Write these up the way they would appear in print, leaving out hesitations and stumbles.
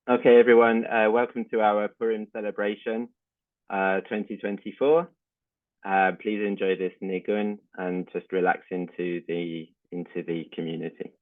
Okay, everyone, welcome to our Purim celebration 2024. Please enjoy this nigun and just relax into the community.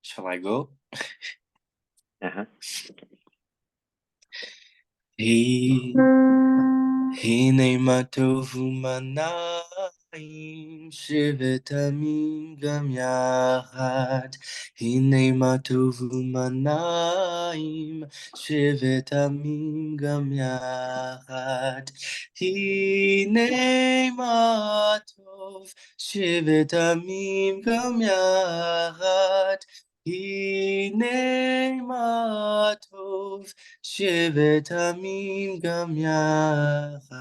Shall I go? הנה מה טוב ומנעים שבת עמים גם יחד. הנה מה טוב ומנעים שבת עמים גם יחד. הנה מה טוב שבת עמים גם יחד. הנה מה טוב שבת עמים גם יחד.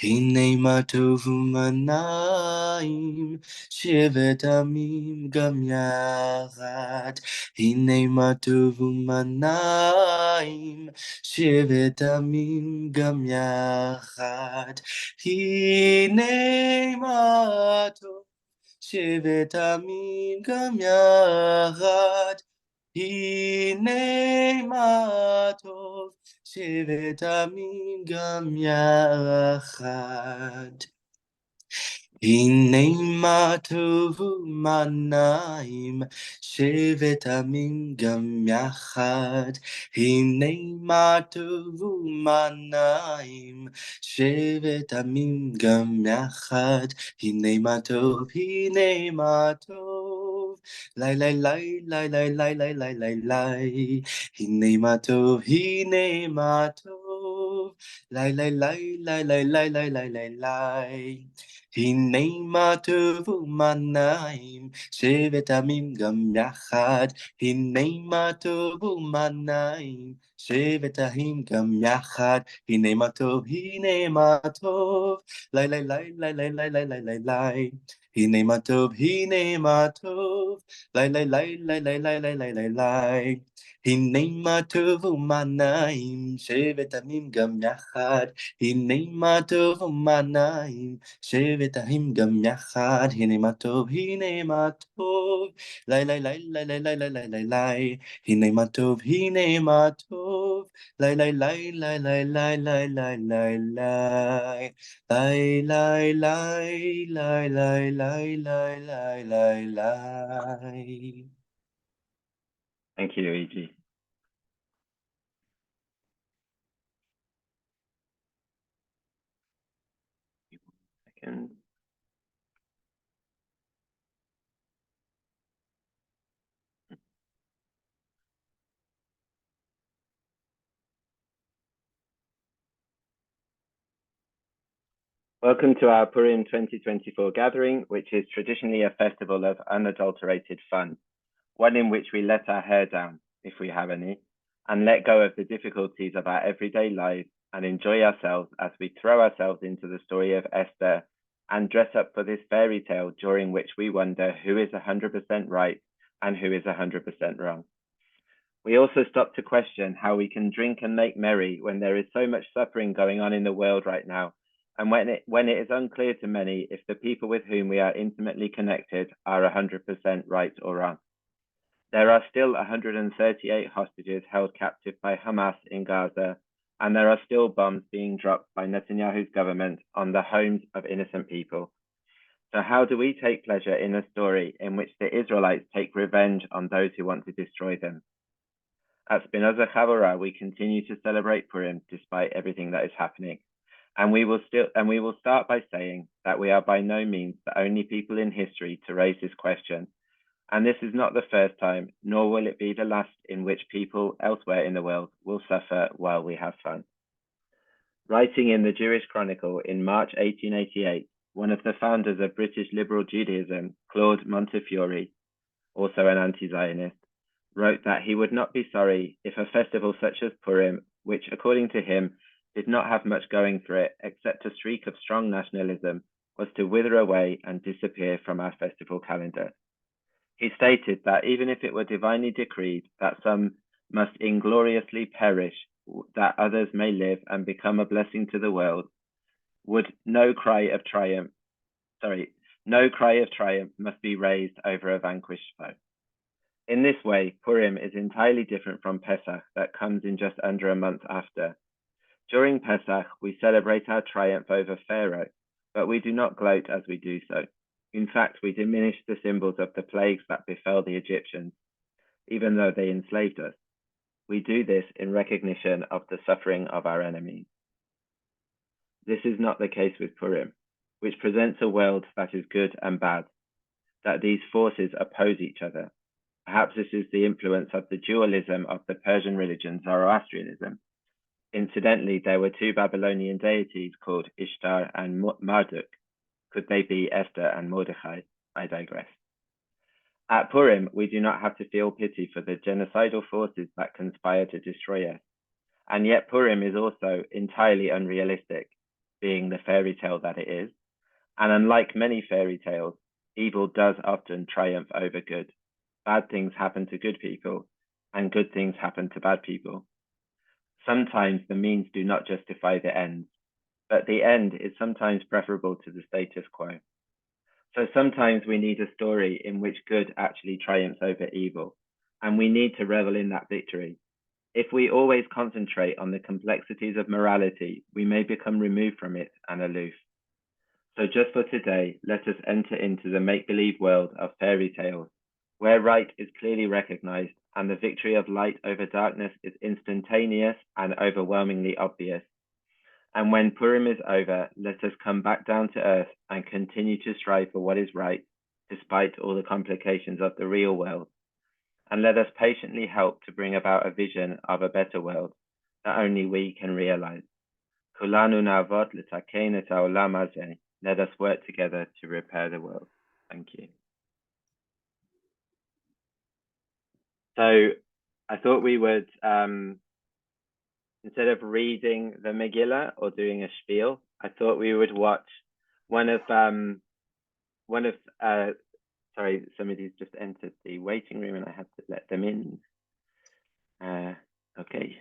הנה מה טוב ומנעים שבת עמים גם יחד. הנה מה טוב ומנעים שבת עמים גם יחד. הנה מה טוב שבת עמים גם יחד. הנה מה טוב שבת עמים גם יחד. הנה מה טוב ומנעים שבת עמים גם יחד. הנה מה טוב ומנעים שבת עמים גם יחד. הנה מה טוב, הנה מה טוב. לי לי לי לי לי לי לי לי לי לי. הנה מה טוב, הנה מה טוב. Lai lai lai lai lai lai lai lai lai lai. הנה מה טוב ומה נעים, שבת עמים גם יחד. הנה מה טוב ומה נעים, שבת עמים גם יחד. הנה מה טוב, הנה מה טוב. לי לי לי לי לי לי לי לי לי לי. הנה מה טוב, הנה מה טוב. לי לי לי לי לי לי לי לי לי לי. הנה מה טוב ומה נעים, שבת עמים גם יחד. הנה מה טוב ומה נעים, שבת עמים גם יחד. הנה מה טוב, הנה מה טוב. לי לי לי לי לי לי לי לי לי לי. הנה מה טוב, הנה מה טוב. לי לי לי לי לי לי לי לי לי לי. לי לי לי לי לי לי לי לי לי לי. Thank you, Luigi. Second. Welcome to our Purim 2024 gathering, which is traditionally a festival of unadulterated fun, one in which we let our hair down, if we have any, and let go of the difficulties of our everyday lives and enjoy ourselves as we throw ourselves into the story of Esther and dress up for this fairy tale during which we wonder who is 100% right and who is 100% wrong. We also stop to question how we can drink and make merry when there is so much suffering going on in the world right now, and when it is unclear to many if the people with whom we are intimately connected are 100% right or wrong. There are still 138 hostages held captive by Hamas in Gaza, and there are still bombs being dropped by Netanyahu's government on the homes of innocent people. So how do we take pleasure in a story in which the Israelites take revenge on those who want to destroy them? At Spinoza Chavurah, we continue to celebrate Purim despite everything that is happening. And we will start by saying that we are by no means the only people in history to raise this question. And this is not the first time, nor will it be the last in which people elsewhere in the world will suffer while we have fun. Writing in the Jewish Chronicle in March 1888, one of the founders of British liberal Judaism, Claude Montefiore, also an anti-Zionist, wrote that he would not be sorry if a festival such as Purim, which according to him did not have much going for it except a streak of strong nationalism, was to wither away and disappear from our festival calendar. He stated that even if it were divinely decreed that some must ingloriously perish, that others may live and become a blessing to the world, no cry of triumph must be raised over a vanquished foe. In this way, Purim is entirely different from Pesach that comes in just under a month after. During Pesach, we celebrate our triumph over Pharaoh, but we do not gloat as we do so. In fact, we diminish the symbols of the plagues that befell the Egyptians, even though they enslaved us. We do this in recognition of the suffering of our enemies. This is not the case with Purim, which presents a world that is good and bad, that these forces oppose each other. Perhaps this is the influence of the dualism of the Persian religion Zoroastrianism. Incidentally, there were two Babylonian deities called Ishtar and Marduk. Could they be Esther and Mordechai? I digress. At Purim, we do not have to feel pity for the genocidal forces that conspire to destroy us. And yet Purim is also entirely unrealistic, being the fairy tale that it is. And unlike many fairy tales, evil does often triumph over good. Bad things happen to good people, and good things happen to bad people. Sometimes the means do not justify the ends, but the end is sometimes preferable to the status quo. So sometimes we need a story in which good actually triumphs over evil, and we need to revel in that victory. If we always concentrate on the complexities of morality, we may become removed from it and aloof. So just for today, let us enter into the make-believe world of fairy tales, where right is clearly recognized and the victory of light over darkness is instantaneous and overwhelmingly obvious. And when Purim is over, let us come back down to earth and continue to strive for what is right, despite all the complications of the real world. And let us patiently help to bring about a vision of a better world that only we can realize. Kulanu na'avot l'taken et ha'olam hazeh. Let us work together to repair the world. Thank you. So I thought we would, instead of reading the Megillah or doing a spiel, I thought we would watch sorry, somebody's just entered the waiting room and I had to let them in. Okay.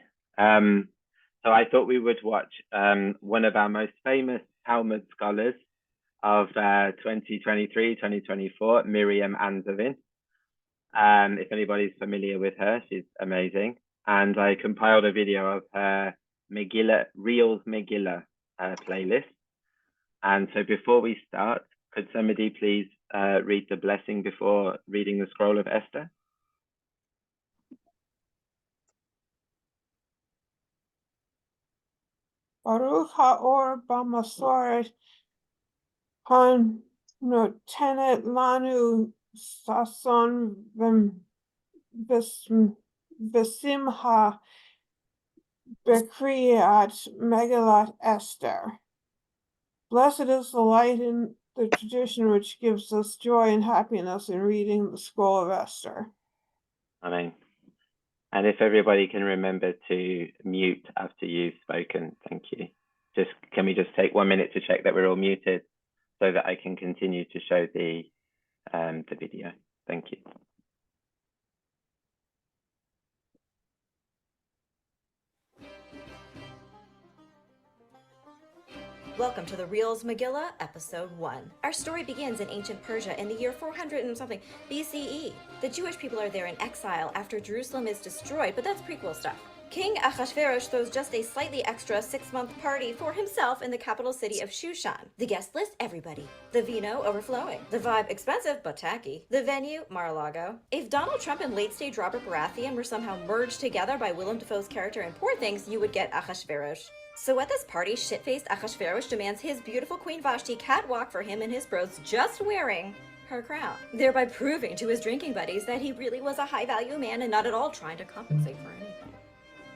So I thought we would watch one of our most famous Talmud scholars of 2023, 2024, Miriam Anzovin. If anybody's familiar with her, she's amazing. And I compiled a video of her Megillah, Reels Megillah playlist. And so before we start, could somebody please read the blessing before reading the scroll of Esther? Baruch haor b'masoret hanotenet lanu sason v'simha b'kriyat Megillat Esther. Blessed is the light in the tradition which gives us joy and happiness in reading the scroll of Esther. Amen. And if everybody can remember to mute after you've spoken, thank you. Can we just take 1 minute to check that we're all muted so that I can continue to show the video? Thank you. Welcome to the Reels Megillah, Episode 1. Our story begins in ancient Persia in the year 400 and something BCE. The Jewish people are there in exile after Jerusalem is destroyed, but that's prequel stuff. King Ahasuerus throws just a slightly extra 6-month party for himself in the capital city of Shushan. The guest list, everybody. The vino, overflowing. The vibe, expensive but tacky. The venue, Mar-a-Lago. If Donald Trump and late-stage Robert Baratheon were somehow merged together by Willem Dafoe's character in Poor Things, you would get Ahasuerus. So at this party, shit-faced Ahasuerus demands his beautiful Queen Vashti catwalk for him and his bros just wearing her crown, thereby proving to his drinking buddies that he really was a high-value man and not at all trying to compensate for anything.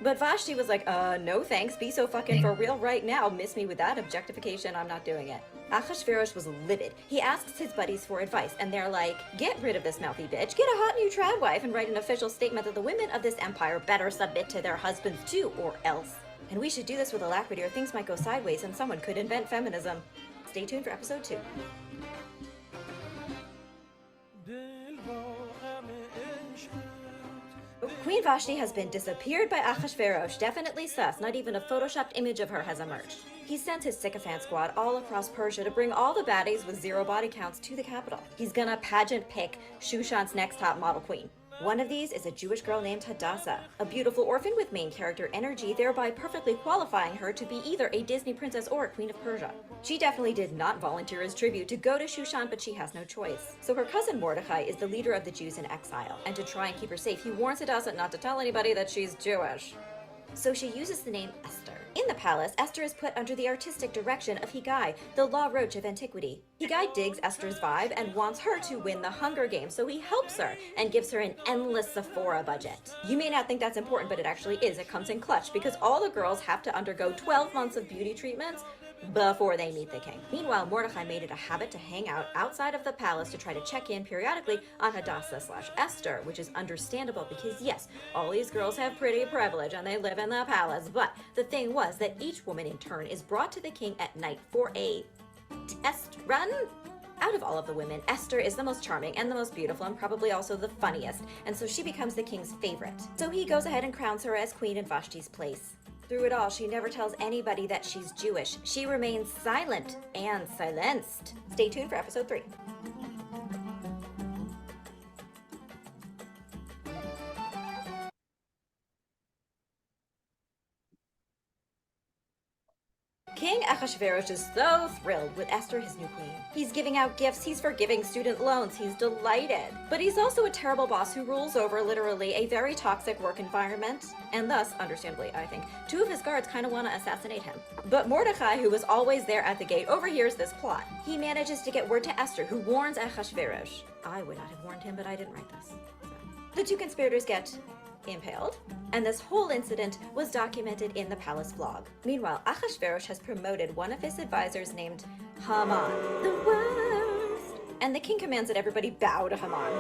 But Vashti was like, no thanks, be so fucking for real right now, miss me with that objectification, I'm not doing it. Ahasuerus was livid. He asks his buddies for advice, and they're like, get rid of this mouthy bitch, get a hot new trad wife, and write an official statement that the women of this empire better submit to their husbands too, or else. And we should do this with alacrity or things might go sideways and someone could invent feminism. Stay tuned for episode 2. Queen Vashti has been disappeared by Ahasuerus, definitely sus, not even a photoshopped image of her has emerged. He sends his sycophant squad all across Persia to bring all the baddies with 0 body counts to the capital. He's gonna pageant pick Shushan's next top model queen. One of these is a Jewish girl named Hadassah, a beautiful orphan with main character energy, thereby perfectly qualifying her to be either a Disney princess or a queen of Persia. She definitely did not volunteer as tribute to go to Shushan, but she has no choice. So her cousin Mordecai is the leader of the Jews in exile, and to try and keep her safe, he warns Hadassah not to tell anybody that she's Jewish. So she uses the name Esther. In the palace, Esther is put under the artistic direction of Higai, the law roach of antiquity. Higai digs Esther's vibe and wants her to win the Hunger Games, so he helps her and gives her an endless Sephora budget. You may not think that's important, but it actually is. It comes in clutch because all the girls have to undergo 12 months of beauty treatments before they meet the king. Meanwhile, Mordecai made it a habit to hang out outside of the palace to try to check in periodically on Hadassah/Esther, which is understandable because yes, all these girls have pretty privilege and they live in the palace, but the thing was that each woman in turn is brought to the king at night for a test run. Out of all of the women, Esther is the most charming and the most beautiful and probably also the funniest, and so she becomes the king's favorite. So he goes ahead and crowns her as queen in Vashti's place. Through it all, she never tells anybody that she's Jewish. She remains silent and silenced. Stay tuned for episode 3. King Ahasuerus is so thrilled with Esther, his new queen. He's giving out gifts, he's forgiving student loans, he's delighted. But he's also a terrible boss who rules over literally a very toxic work environment, and thus, understandably, I think, 2 of his guards kind of want to assassinate him. But Mordecai, who was always there at the gate, overhears this plot. He manages to get word to Esther, who warns Ahasuerus. I would not have warned him, but I didn't write this. So. The 2 conspirators get impaled. And this whole incident was documented in the palace vlog. Meanwhile, Achashverosh has promoted one of his advisors named Haman, the worst. And the king commands that everybody bow to Haman.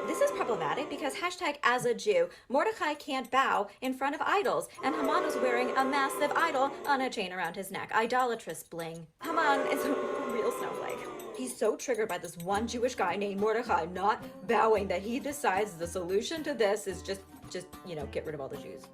This is problematic because #as a Jew, Mordecai can't bow in front of idols, and Haman was wearing a massive idol on a chain around his neck. Idolatrous bling. Haman is a real snowflake. He's so triggered by this one Jewish guy named Mordecai not bowing that he decides the solution to this is just get rid of all the Jews.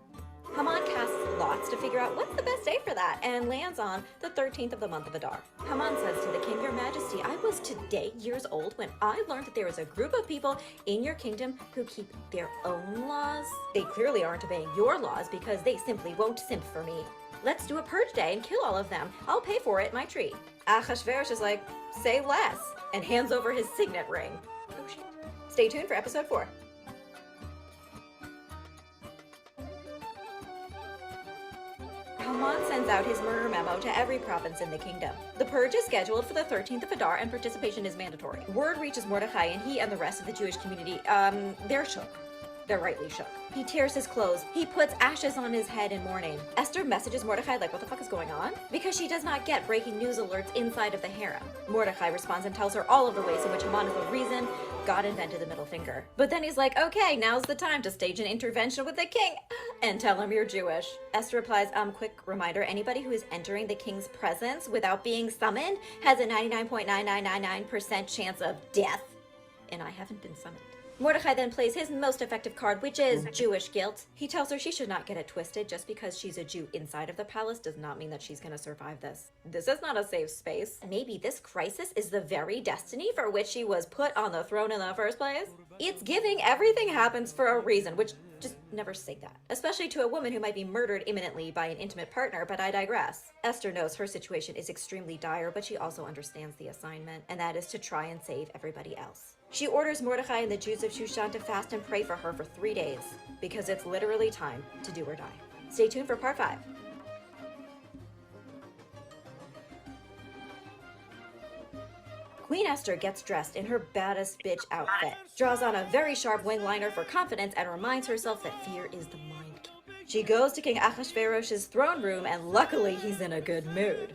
Haman casts lots to figure out what's the best day for that and lands on the 13th of the month of Adar. Haman says to the king, "Your Majesty, I was today years old when I learned that there is a group of people in your kingdom who keep their own laws. They clearly aren't obeying your laws because they simply won't simp for me. Let's do a purge day and kill all of them. I'll pay for it, my treat." Achashverosh is like, "Say less," and hands over his signet ring. Oh shit. Stay tuned for episode 4. Haman sends out his murder memo to every province in the kingdom. The purge is scheduled for the 13th of Adar and participation is mandatory. Word reaches Mordecai and he and the rest of the Jewish community, they're shook. They're rightly shook. He tears his clothes. He puts ashes on his head in mourning. Esther messages Mordecai like, what the fuck is going on? Because she does not get breaking news alerts inside of the harem. Mordecai responds and tells her all of the ways in which Haman is the reason God invented the middle finger. But then he's like, okay, now's the time to stage an intervention with the king and tell him you're Jewish. Esther replies, quick reminder, anybody who is entering the king's presence without being summoned has a 99.9999% chance of death. And I haven't been summoned. Mordecai then plays his most effective card, which is Jewish guilt. He tells her she should not get it twisted. Just because she's a Jew inside of the palace does not mean that she's going to survive this. This is not a safe space. Maybe this crisis is the very destiny for which she was put on the throne in the first place. It's giving everything happens for a reason, which just never say that. Especially to a woman who might be murdered imminently by an intimate partner, but I digress. Esther knows her situation is extremely dire, but she also understands the assignment, and that is to try and save everybody else. She orders Mordecai and the Jews of Shushan to fast and pray for her for 3 days, because it's literally time to do or die. Stay tuned for part 5. Queen Esther gets dressed in her baddest bitch outfit, draws on a very sharp wing liner for confidence, and reminds herself that fear is the mind killer. She goes to King Achashverosh's throne room, and luckily he's in a good mood.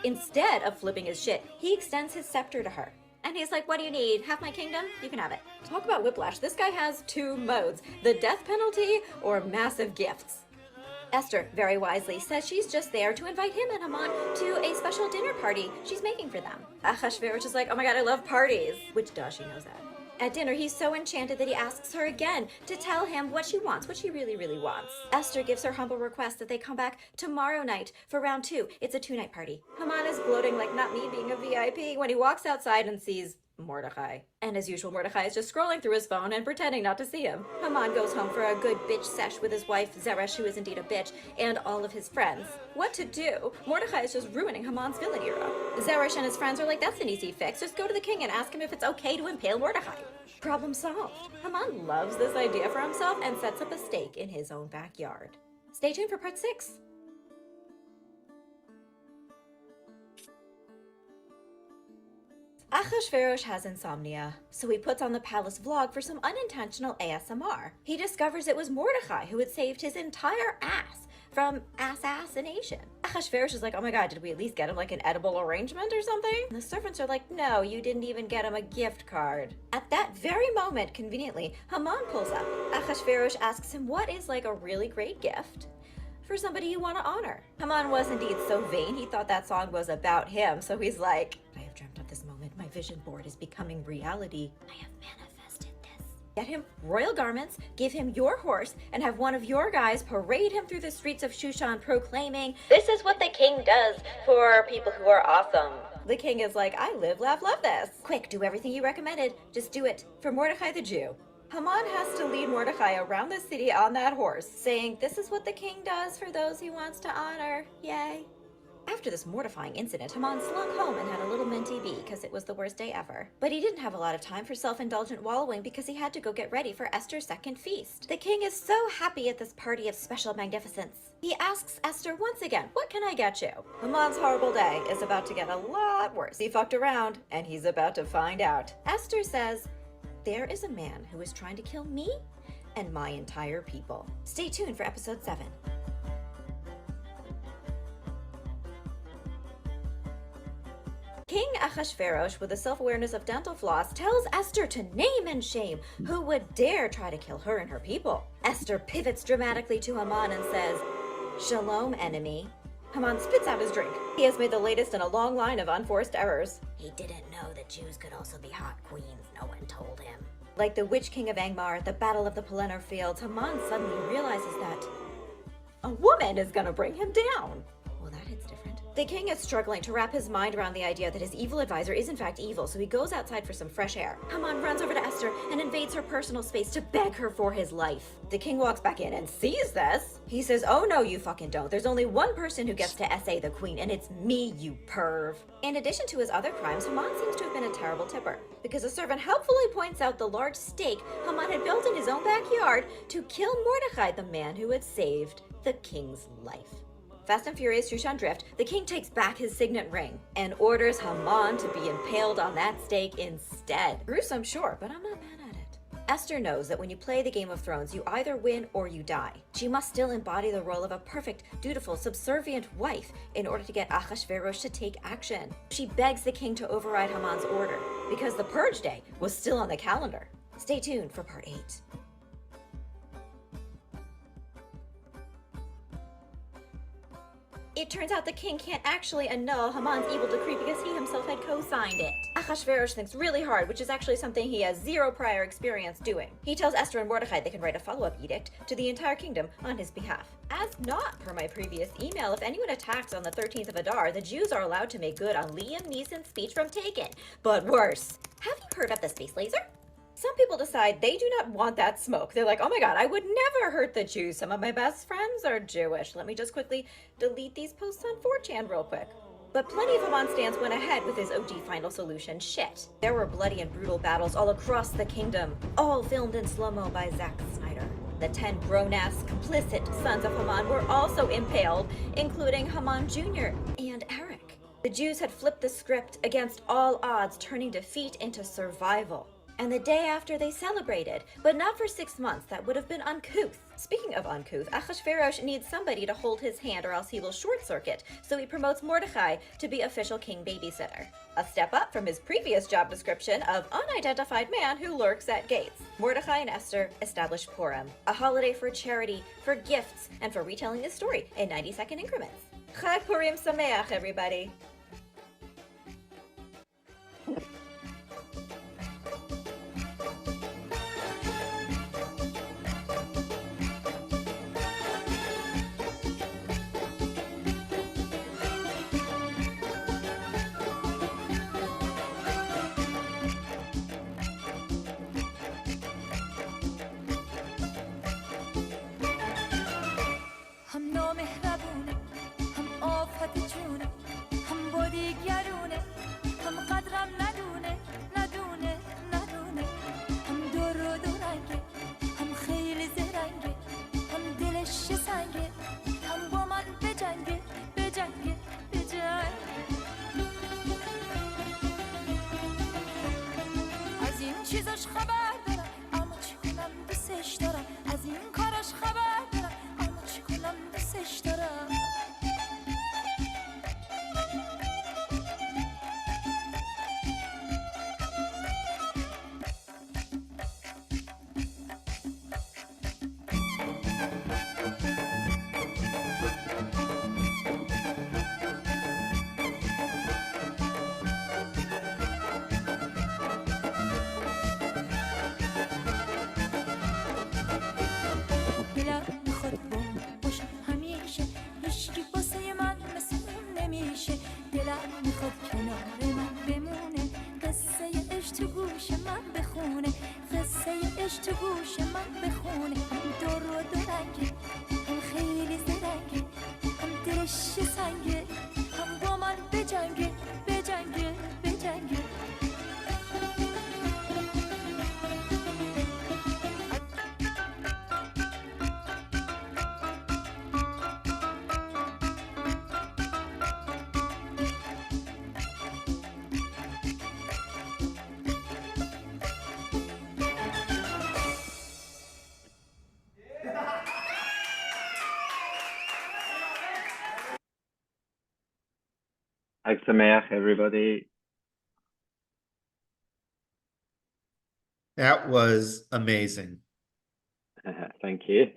Instead of flipping his shit, he extends his scepter to her. And he's like, what do you need? Half my kingdom? You can have it. Talk about whiplash. This guy has 2 modes, the death penalty or massive gifts. Esther, very wisely, says she's just there to invite him and Haman to a special dinner party she's making for them. Achashverosh is like, oh my god, I love parties. Which does, she knows that. At dinner, he's so enchanted that he asks her again to tell him what she wants, what she really, really wants. Esther gives her humble request that they come back tomorrow night for round 2. It's a 2-night party. Haman is gloating like not me being a VIP when he walks outside and sees Mordecai. And as usual, Mordecai is just scrolling through his phone and pretending not to see him. Haman goes home for a good bitch sesh with his wife, Zeresh, who is indeed a bitch, and all of his friends. What to do? Mordecai is just ruining Haman's villain era. Zeresh and his friends are like, that's an easy fix. Just go to the king and ask him if it's okay to impale Mordecai. Problem solved. Haman loves this idea for himself and sets up a stake in his own backyard. Stay tuned for part 6. Achashverosh has insomnia, so he puts on the palace vlog for some unintentional ASMR. He discovers it was Mordecai who had saved his entire ass from assassination. Achashverosh is like, oh my god, did we at least get him like an edible arrangement or something? And the servants are like, no, you didn't even get him a gift card. At that very moment, conveniently, Haman pulls up. Achashverosh asks him what is like a really great gift for somebody you want to honor. Haman was indeed so vain, he thought that song was about him, so he's like, I have dreamt of this moment. My vision board is becoming reality. I have manifested this. Get him royal garments, give him your horse, and have one of your guys parade him through the streets of Shushan proclaiming, this is what the king does for people who are awesome. The king is like, I live, laugh, love this. Quick, do everything you recommended. Just do it for Mordecai the Jew. Haman has to lead Mordecai around the city on that horse, saying, this is what the king does for those he wants to honor. Yay. After this mortifying incident, Haman slunk home and had a little minty bee because it was the worst day ever. But he didn't have a lot of time for self-indulgent wallowing because he had to go get ready for Esther's second feast. The king is so happy at this party of special magnificence. He asks Esther once again, what can I get you? Haman's horrible day is about to get a lot worse. He fucked around and he's about to find out. Esther says, there is a man who is trying to kill me and my entire people. Stay tuned for episode 7. King Ahasuerus, with the self-awareness of dental floss, tells Esther to name and shame who would dare try to kill her and her people. Esther pivots dramatically to Haman and says, "Shalom, enemy." Haman spits out his drink. He has made the latest in a long line of unforced errors. He didn't know that Jews could also be hot queens. No one told him. Like the witch king of Angmar at the Battle of the Pelennor Fields, Haman suddenly realizes that a woman is gonna bring him down. Well, that hits different. The king is struggling to wrap his mind around the idea that his evil advisor is in fact evil, so he goes outside for some fresh air. Haman runs over to Esther and invades her personal space to beg her for his life. The king walks back in and sees this. He says, "Oh no, you fucking don't. There's only one person who gets to essay the queen, and it's me, you perv." In addition to his other crimes, Haman seems to have been a terrible tipper, because a servant helpfully points out the large stake Haman had built in his own backyard to kill Mordecai, the man who had saved the king's life. Fast and furious Shushan drift, the king takes back his signet ring and orders Haman to be impaled on that stake instead. Gruesome, sure, but I'm not mad at it. Esther knows that when you play the Game of Thrones, you either win or you die. She must still embody the role of a perfect, dutiful, subservient wife in order to get Ahasuerus to take action. She begs the king to override Haman's order, because the purge day was still on the calendar. Stay tuned for part 8. It turns out the king can't actually annul Haman's evil decree because he himself had co-signed it. Ahasuerus thinks really hard, which is actually something he has zero prior experience doing. He tells Esther and Mordecai they can write a follow-up edict to the entire kingdom on his behalf. As not per my previous email, if anyone attacks on the 13th of Adar, the Jews are allowed to make good on Liam Neeson's speech from Taken. But worse, have you heard of the space laser? Some people decide they do not want that smoke. They're like, "Oh my god, I would never hurt the Jews. Some of my best friends are Jewish. Let me just quickly delete these posts on 4chan real quick." But plenty of Haman stands went ahead with his OG final solution shit. There were bloody and brutal battles all across the kingdom, all filmed in slow-mo by Zack Snyder. The 10 grown-ass complicit sons of Haman were also impaled, including Haman Jr. and Eric. The Jews had flipped the script against all odds, turning defeat into survival. And the day after they celebrated, but not for 6 months. That would have been uncouth. Speaking of uncouth, Ahasuerus needs somebody to hold his hand or else he will short circuit, so he promotes Mordecai to be official king babysitter. A step up from his previous job description of unidentified man who lurks at gates. Mordecai and Esther establish Purim, a holiday for charity, for gifts, and for retelling the story in 90-second increments. Chag Purim Sameach, everybody! Hag Sameach, everybody. That was amazing. Thank you.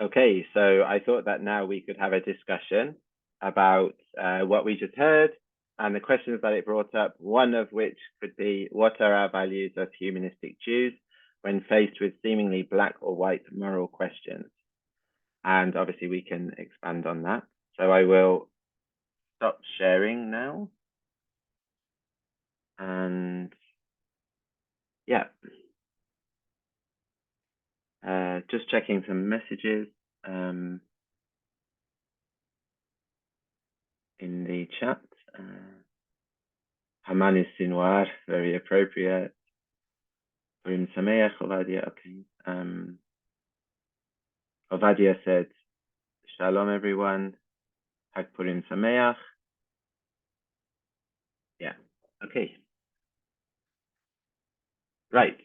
Okay, so I thought that now we could have a discussion about what we just heard and the questions that it brought up, one of which could be, what are our values as humanistic Jews when faced with seemingly black or white moral questions? And obviously we can expand on that. So I will stop sharing now. And yeah, just checking some messages in the chat. Haman is Sinwar, very appropriate. Purim Sameach, Ovadia, okay. Ovadia said, Shalom everyone, Hag Purim Sameach. Yeah, okay. Right,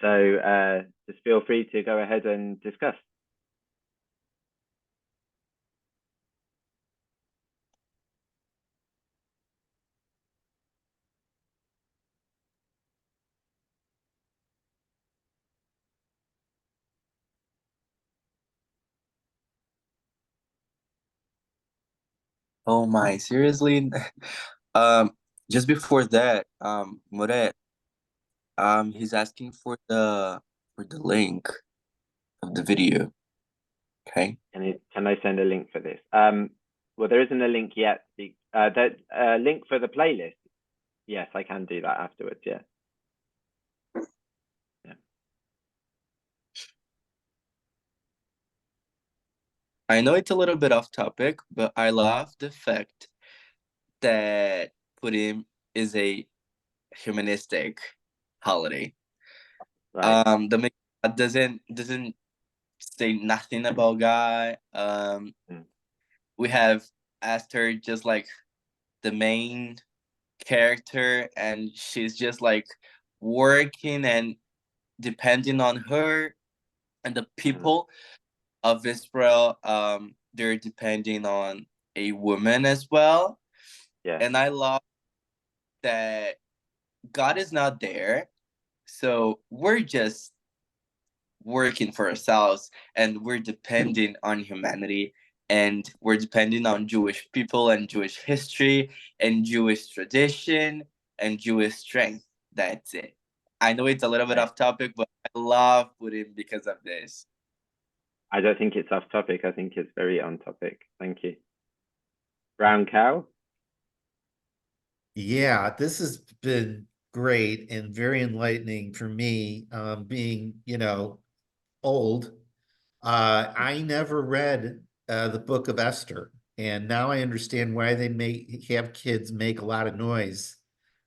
so just feel free to go ahead and discuss. Oh my, seriously? Just before that, Moret, he's asking for the link of the video. Okay. Can I send a link for this? Well, there isn't a link yet. That link for the playlist. Yes, I can do that afterwards. Yeah. I know it's a little bit off topic, but I love the fact that Purim is a humanistic holiday. Right. The Megillah doesn't say nothing about God. We have Esther just like the main character, and she's just like working and depending on her, and the people of Israel, they're depending on a woman as well. Yeah. And I love that God is not there, so we're just working for ourselves, and we're depending on humanity, and we're depending on Jewish people and Jewish history and Jewish tradition and Jewish strength. That's it. I know it's a little bit off topic, but I love Purim because of this. I don't think it's off topic. I think it's very on topic. Thank you. Brown cow. Yeah, this has been great and very enlightening for me, being, old. I never read the Book of Esther, and now I understand why they have kids make a lot of noise,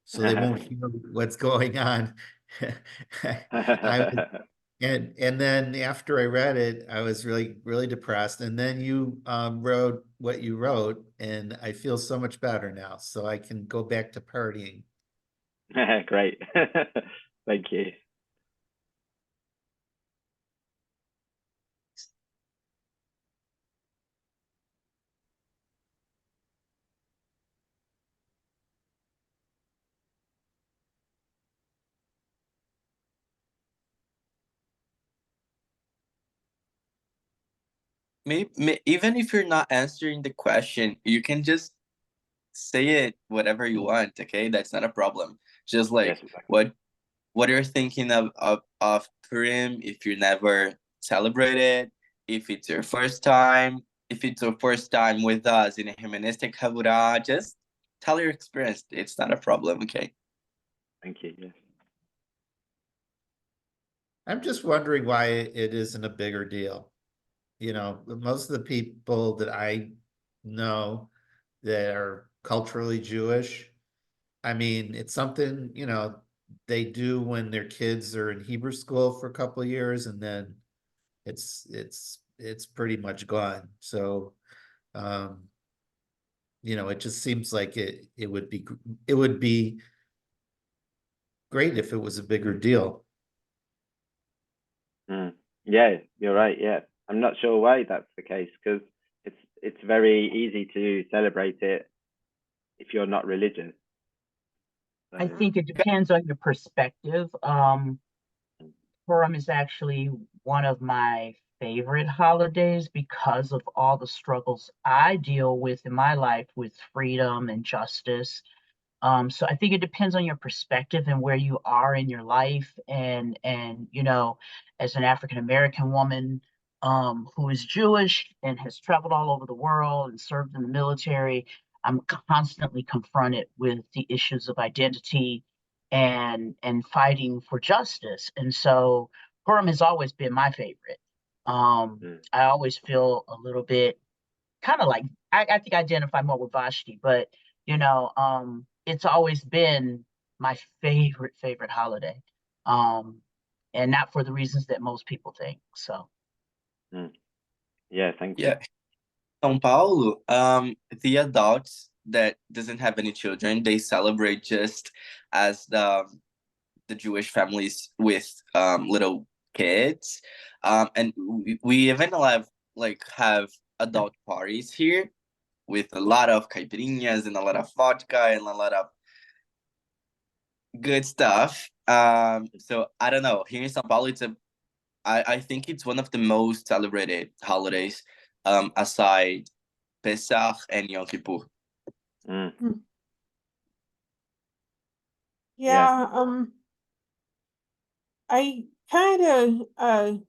so they won't hear what's going on. And then after I read it, I was really, really depressed. And then you wrote what you wrote, and I feel so much better now, so I can go back to partying. Great. Thank you. Maybe, even if you're not answering the question, you can just say it whatever you want. Okay, that's not a problem. Just like, yes, exactly. what you're thinking of Purim, if you never celebrated, if it's your first time, if it's your first time with us in a humanistic Havurah, just tell your experience. It's not a problem. Okay. Thank you. Yes. I'm just wondering why it isn't a bigger deal. Most of the people that I know that are culturally Jewish, I mean, it's something, they do when their kids are in Hebrew school for a couple of years, and then it's pretty much gone. So, it just seems like it would be great if it was a bigger deal. Yeah, you're right. Yeah, I'm not sure why that's the case, because it's very easy to celebrate it if you're not religious. So, I think it depends on your perspective. Purim is actually one of my favorite holidays because of all the struggles I deal with in my life with freedom and justice. So I think it depends on your perspective and where you are in your life. And you know, as an African American woman who is Jewish and has traveled all over the world and served in the military, I'm constantly confronted with the issues of identity and fighting for justice. And so Purim has always been my favorite. I always feel a little bit kind of like I think I identify more with Vashti, but you know, it's always been my favorite holiday, and not for the reasons that most people think. So, yeah, thank you. Yeah. São Paulo, the adults that doesn't have any children, they celebrate just as the Jewish families with little kids, and we even have adult parties here with a lot of caipirinhas and a lot of vodka and a lot of good stuff. So I don't know. Here in São Paulo, I think it's one of the most celebrated holidays, aside Pesach and Yom Kippur. Yeah, I kind of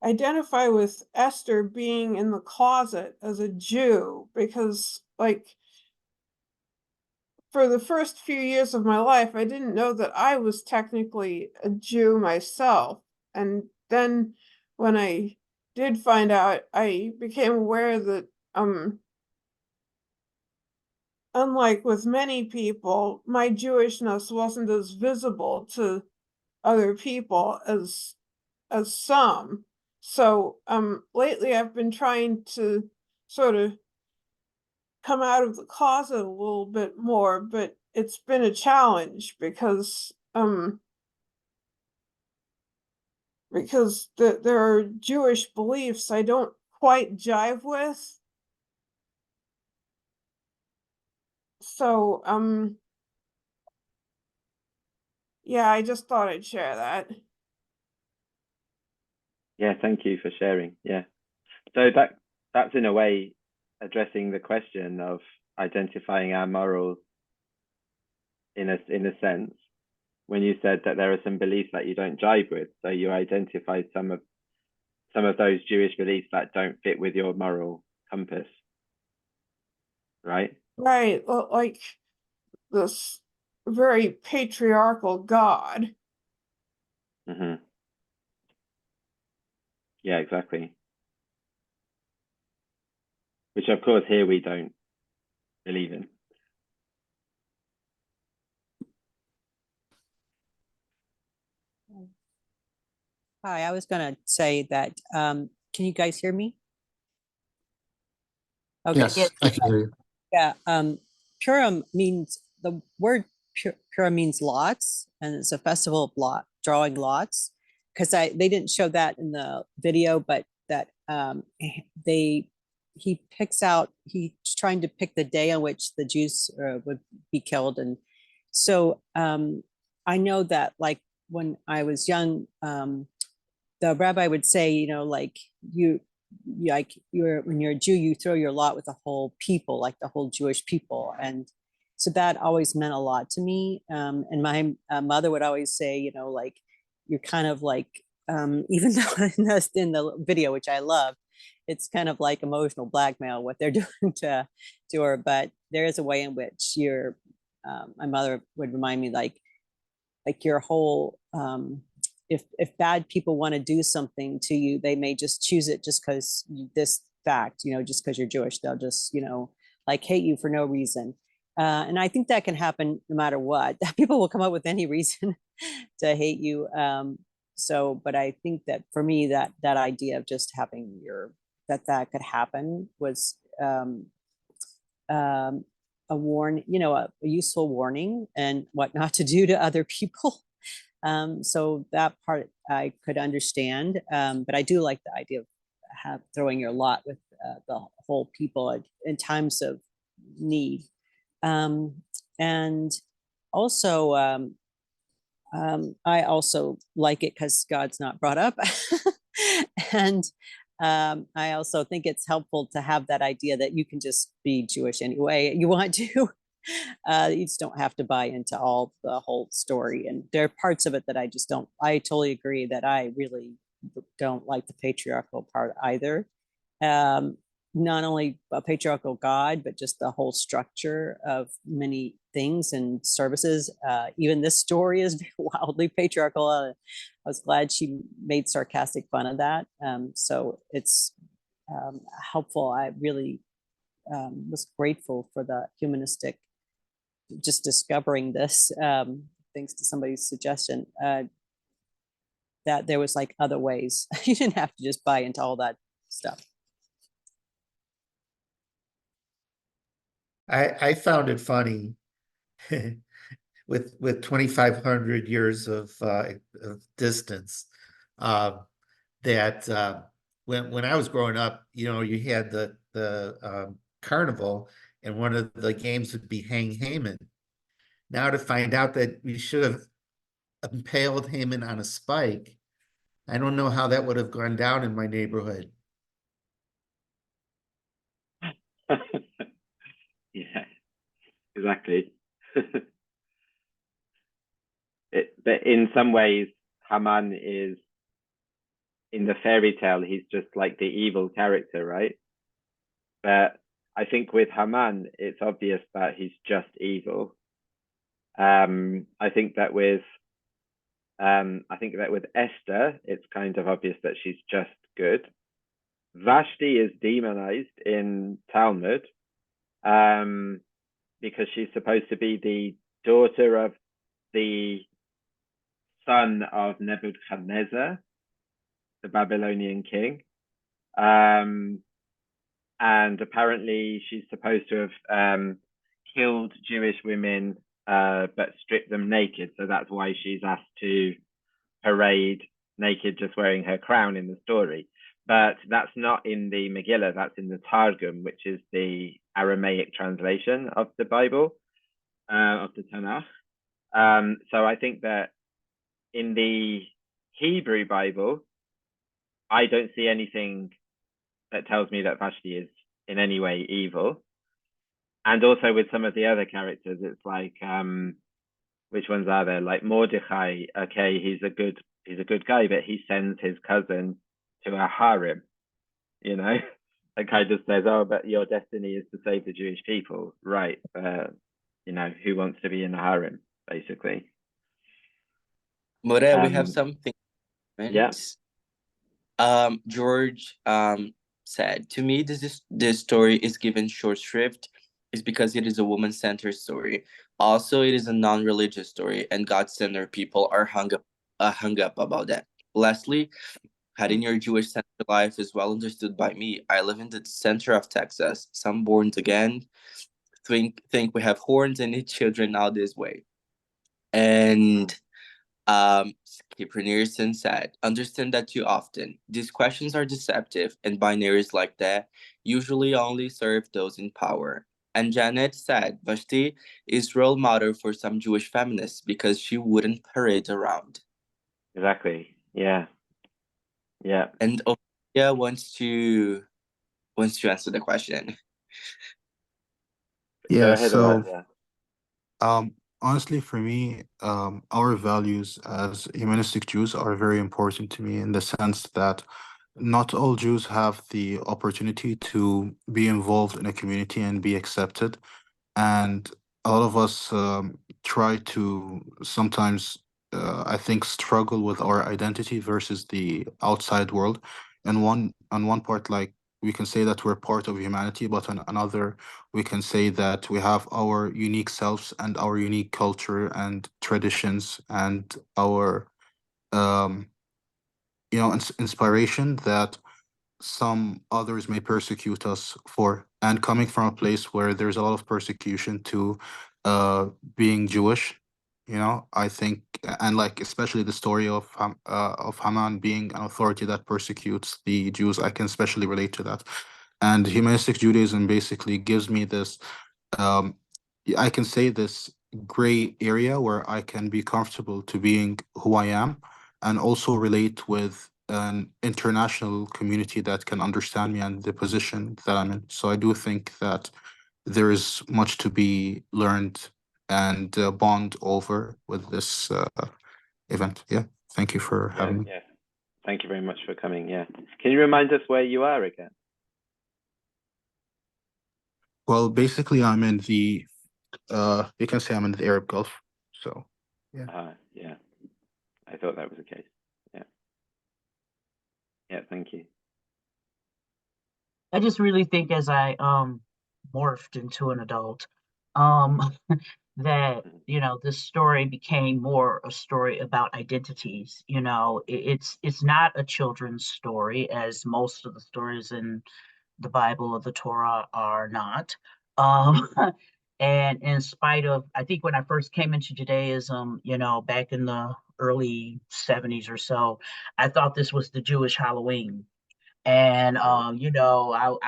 identify with Esther being in the closet as a Jew because, like, for the first few years of my life, I didn't know that I was technically a Jew myself. And then when I did find out, I became aware that, unlike with many people, my Jewishness wasn't as visible to other people as some. So lately I've been trying to sort of come out of the closet a little bit more, but it's been a challenge because there are Jewish beliefs I don't quite jive with. So yeah, I just thought I'd share that. Yeah, thank you for sharing. Yeah, so that's in a way addressing the question of identifying our morals in a sense, when you said that there are some beliefs that you don't jive with, so you identified some of those Jewish beliefs that don't fit with your moral compass, right? Right, like this very patriarchal God. Yeah, exactly. Which of course here we don't believe in. Hi, I was going to say that, can you guys hear me? Okay. Yes, I can hear you. Yeah, Purim means, the word Purim means lots, and it's a festival of drawing lots, because they didn't show that in the video, but that he's trying to pick the day on which the Jews would be killed. And so I know that, like, when I was young, the rabbi would say, you know, like, when you're a Jew, you throw your lot with the whole people, like the whole Jewish people. And so that always meant a lot to me. And my mother would always say, you know, like, you're kind of like, even though in the video, which I love, it's kind of like emotional blackmail, what they're doing to her. But there is a way in which my mother would remind me, like your whole, if bad people want to do something to you, they may just choose it just because this fact, you know, just because you're Jewish, they'll just, you know, like, hate you for no reason. And I think that can happen no matter what. People will come up with any reason to hate you. But I think that for me, that idea of just having that could happen was a a useful warning and what not to do to other people. So that part I could understand, but I do like the idea of throwing your lot with the whole people in times of need. And also, I also like it because God's not brought up. And I also think it's helpful to have that idea that you can just be Jewish any way you want to. You just don't have to buy into all the whole story. And there are parts of it that I just don't, I totally agree that I really don't like the patriarchal part either. Not only a patriarchal God, but just the whole structure of many things and services. Even this story is wildly patriarchal. I was glad she made sarcastic fun of that. So it's helpful. I really was grateful for the humanistic, just discovering this, thanks to somebody's suggestion, that there was like other ways. You didn't have to just buy into all that stuff. I found it funny with 2,500 years of distance, that when I was growing up, you know, you had the carnival, and one of the games would be Hang Haman. Now to find out that we should have impaled Haman on a spike, I don't know how that would have gone down in my neighborhood. Yeah, exactly. But in some ways, Haman is, in the fairy tale, he's just like the evil character, right? But I think with Haman, it's obvious that he's just evil. I think that with Esther, it's kind of obvious that she's just good. Vashti is demonized in Talmud, because she's supposed to be the daughter of the son of Nebuchadnezzar, the Babylonian king. And apparently she's supposed to have killed Jewish women, but stripped them naked. So that's why she's asked to parade naked, just wearing her crown in the story. But that's not in the Megillah, that's in the Targum, which is the Aramaic translation of the Bible, of the Tanakh. So I think that in the Hebrew Bible, I don't see anything that tells me that Vashti is in any way evil. And also with some of the other characters, it's like, which ones are there? Like Mordecai, okay, he's a good guy, but he sends his cousin to a harem, you know? Like kind of says, oh, but your destiny is to save the Jewish people, right? You know, who wants to be in a harem, basically? More, we have something. Yeah. George said, to me, this story is given short shrift is because it is a woman-centered story. Also, it is a non-religious story, and God-centered people are hung up about that. Leslie, having your Jewish-centered life is well understood by me. I live in the center of Texas. Some born again think we have horns and need children now this way. And Skipper Nearson said, understand that too often. These questions are deceptive, and binaries like that usually only serve those in power. And Janet said, Vashti is role model for some Jewish feminists because she wouldn't parade around. Exactly. Yeah. Yeah. And Ophelia wants to answer the question. Go Yeah, ahead, so yeah. honestly, for me, our values as humanistic Jews are very important to me in the sense that not all Jews have the opportunity to be involved in a community and be accepted. And a lot of us try to sometimes, I think, struggle with our identity versus the outside world. And on one part, like we can say that we're part of humanity, but on another, we can say that we have our unique selves and our unique culture and traditions and our inspiration that some others may persecute us for. And coming from a place where there's a lot of persecution to being Jewish, You know, I think, and like especially the story of Haman being an authority that persecutes the Jews, I can especially relate to that. And humanistic Judaism basically gives me this, I can say this gray area where I can be comfortable to being who I am, and also relate with an international community that can understand me and the position that I'm in. So I do think that there is much to be learned and bond over with this event. Yeah, thank you for having me. Yeah, thank you very much for coming. Yeah, can you remind us where you are again? Well, basically, I'm in the you can say I'm in the Arab Gulf. So yeah. Yeah, I thought that was the case. Yeah, thank you. I just really think as I morphed into an adult, um that this story became more a story about identities. It's not a children's story, as most of the stories in the Bible or the Torah are not. Um and in spite of, I think when I first came into Judaism, back in the early 70s or so, I thought this was the Jewish Halloween. And I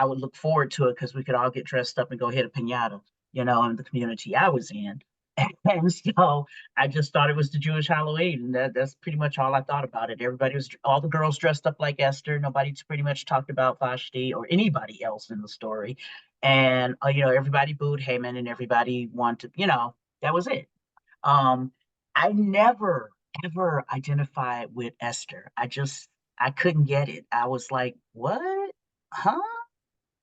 would look forward to it because we could all get dressed up and go hit a piñata, in the community I was in. And so I just thought it was the Jewish Halloween. And that's pretty much all I thought about it. All the girls dressed up like Esther. Nobody pretty much talked about Vashti or anybody else in the story. And everybody booed Haman, and everybody wanted, that was it. I never ever identified with Esther. I couldn't get it. I was like, what? Huh?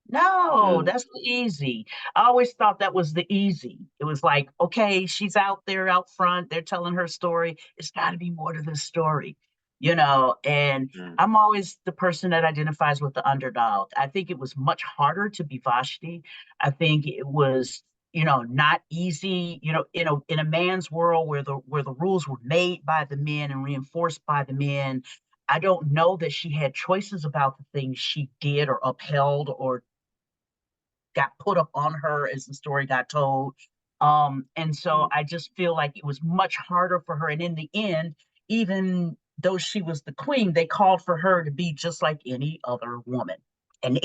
No, that's the easy. I always thought that was the easy. It was like, okay, she's out there out front, they're telling her story. It's got to be more to this story, and I'm always the person that identifies with the underdog. I think it was much harder to be Vashti. I think it was, not easy, in a man's world where the rules were made by the men and reinforced by the men. I don't know that she had choices about the things she did or upheld or got put up on her as the story got told. And so I just feel like it was much harder for her. And in the end, even though she was the queen, they called for her to be just like any other woman. And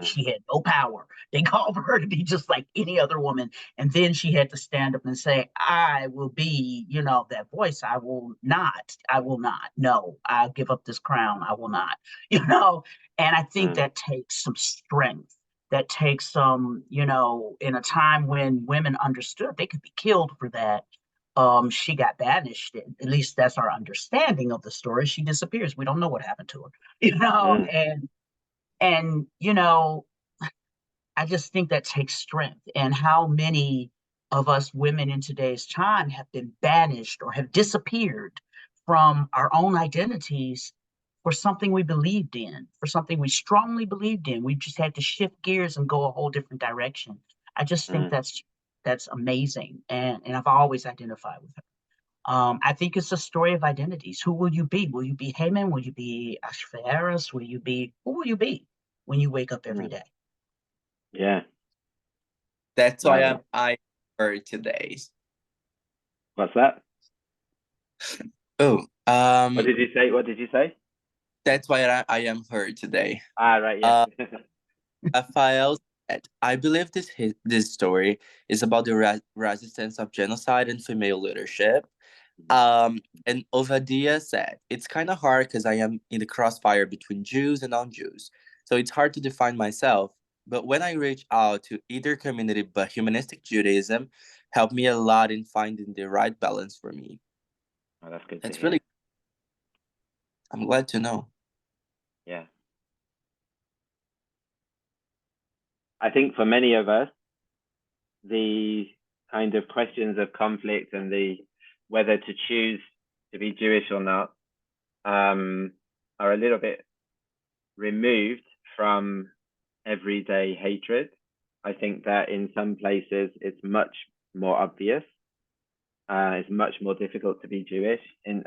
she had no power. They called for her to be just like any other woman. And then she had to stand up and say, I will be, that voice. I will not. No, I'll give up this crown. I will not, And I think that takes some strength. That takes some, in a time when women understood they could be killed for that. She got banished. At least that's our understanding of the story. She disappears. We don't know what happened to her, and I just think that takes strength. And how many of us women in today's time have been banished or have disappeared from our own identities for something we believed in, for something we strongly believed in. We just had to shift gears and go a whole different direction. I just think that's amazing. And I've always identified with her. I think it's a story of identities. Who will you be? Will you be Haman? Will you be Ashvaris? Who will you be when you wake up every day? Yeah. That's why I'm here today. What's that? Oh, what did you say? That's why I am here today. Right, yeah. Raphael said, I believe this story is about the resistance of genocide and female leadership. And Ovadia said, it's kind of hard because I am in the crossfire between Jews and non-Jews. So it's hard to define myself. But when I reach out to either community, but humanistic Judaism helped me a lot in finding the right balance for me. Oh, that's good. It's really, I'm glad to know. Yeah. I think for many of us, the kind of questions of conflict and the whether to choose to be Jewish or not are a little bit removed from everyday hatred. I think that in some places it's much more obvious. It's much more difficult to be Jewish, and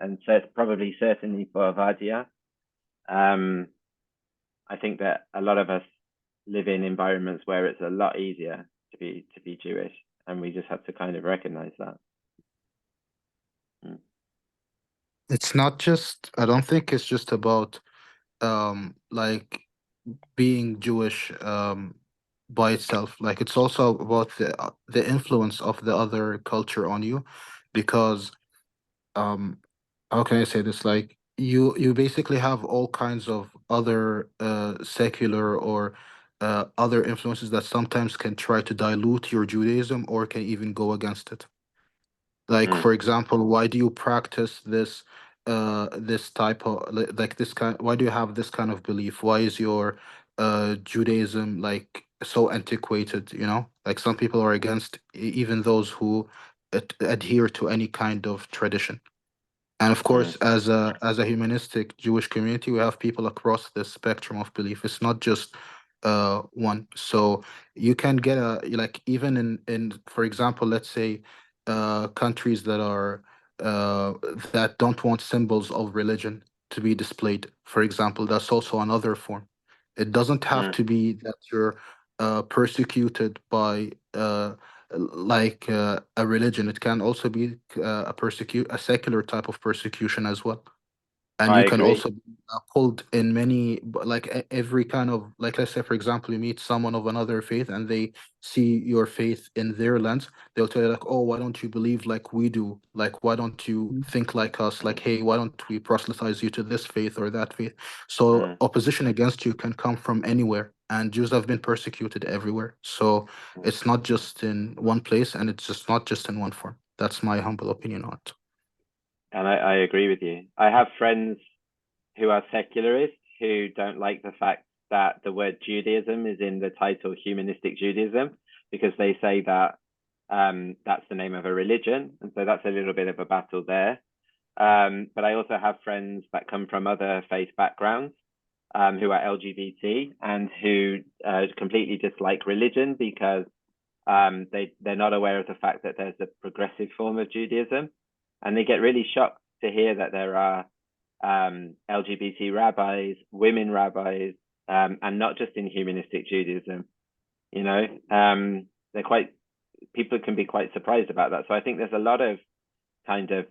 probably certainly for Avadia. I think that a lot of us live in environments where it's a lot easier to be Jewish, and we just have to kind of recognize that. It's not just, I don't think it's just about like being Jewish by itself. Like it's also about the influence of the other culture on you, because um how can I say this? Like you basically have all kinds of other secular or other influences that sometimes can try to dilute your Judaism or can even go against it. Like Mm, for example, why do you practice this type of like this kind, why do you have this kind of belief? Why is your Judaism like so antiquated, you know? Like some people are against even those who adhere to any kind of tradition. And of course, mm, as a humanistic Jewish community, we have people across the spectrum of belief. It's not just one. So you can get a like even in for example, let's say countries that are uh that don't want symbols of religion to be displayed. For example, that's also another form. It doesn't have mm, to be that you're persecuted by like a religion. It can also be a secular type of persecution as well. And I you can agree. also be pulled in many, like every kind of, like let's say for example, you meet someone of another faith and they see your faith in their lens. They'll tell you like, oh, why don't you believe like we do? Like, why don't you think like us? Like, Mm, hey, why don't we proselytize you to this faith or that faith? So mm, opposition against you can come from anywhere, and Jews have been persecuted everywhere. So mm. it's not just in one place, and it's just not just in one form. That's my humble opinion on it. And I agree with you. I have friends who are secularists who don't like the fact that the word Judaism is in the title Humanistic Judaism, because they say that that's the name of a religion. And so that's a little bit of a battle there. But I also have friends that come from other faith backgrounds who are LGBT and who completely dislike religion because they're not aware of the fact that there's a progressive form of Judaism. And they get really shocked to hear that there are LGBT rabbis, women rabbis, and not just in humanistic Judaism. You know, they're quite, people can be quite surprised about that. So I think there's a lot of kind of,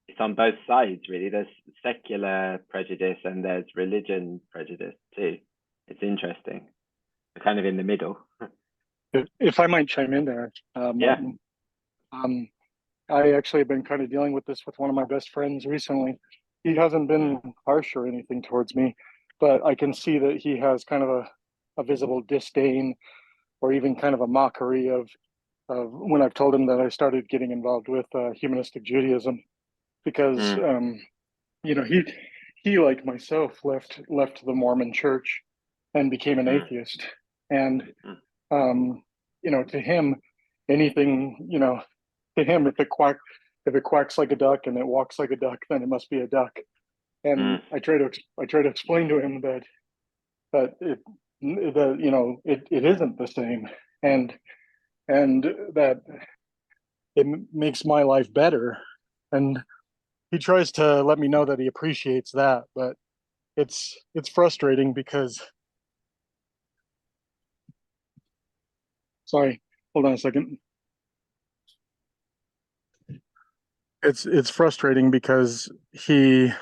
it's on both sides really. There's secular prejudice and there's religion prejudice too. It's interesting. We're kind of in the middle. If I might chime in there, Yeah. Martin, I actually have been kind of dealing with this with one of my best friends recently. He hasn't been harsh or anything towards me, but I can see that he has kind of a visible disdain or even kind of a mockery of when I've told him that I started getting involved with humanistic Judaism, because Mm, you know he like myself left the Mormon Church and became an mm, atheist, and mm, you know, to him, anything, you know, to him, if it quacks like a duck and it walks like a duck, then it must be a duck. And mm, I try to explain to him that it that you know it isn't the same, and and that it makes my life better. And he tries to let me know that he appreciates that, but it's frustrating because, sorry, hold on a second. It's frustrating because he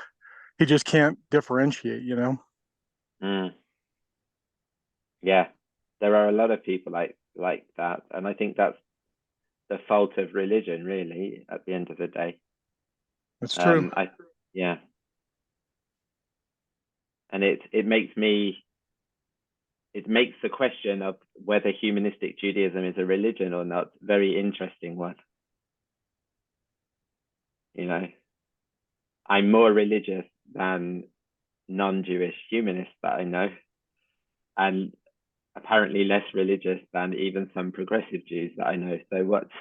just can't differentiate, you know. mm. Yeah. There are a lot of people like that. And I think that's the fault of religion, really, at the end of the day. That's true. I yeah. And it makes the question of whether humanistic Judaism is a religion or not very interesting one. You know, I'm more religious than non-Jewish humanists that I know, and apparently less religious than even some progressive Jews that I know. So what's